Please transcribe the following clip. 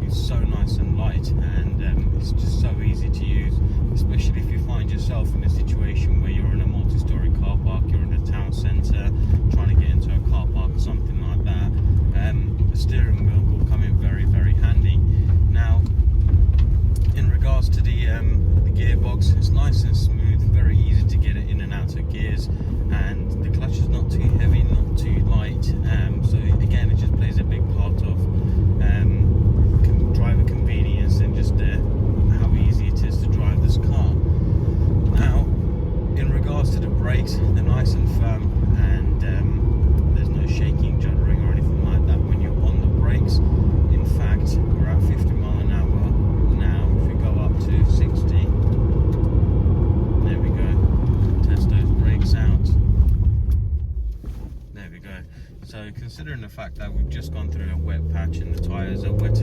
feels so nice and light, and it's just so easy to use, especially if you find yourself in a situation where you're in a multi-story car park, you're in a town centre, trying to get into a car park or something like that. The steering wheel will come in very, very handy. Now, in regards to the gearbox, it's nice and smooth, very easy to get it in and out of gears, and the clutch is not too heavy, not too light, so again, it just plays a big part of driver convenience and just how easy it is to drive this car. Now, in regards to the brakes, they're nice and firm, and there's no shaking, juddering or anything like that when you're on the brakes. In fact, we're at 50 mile an hour now. If we go up to 60, there we go, test those brakes out. There we go. So considering the fact that we've just gone through a wet patch and the tyres are wet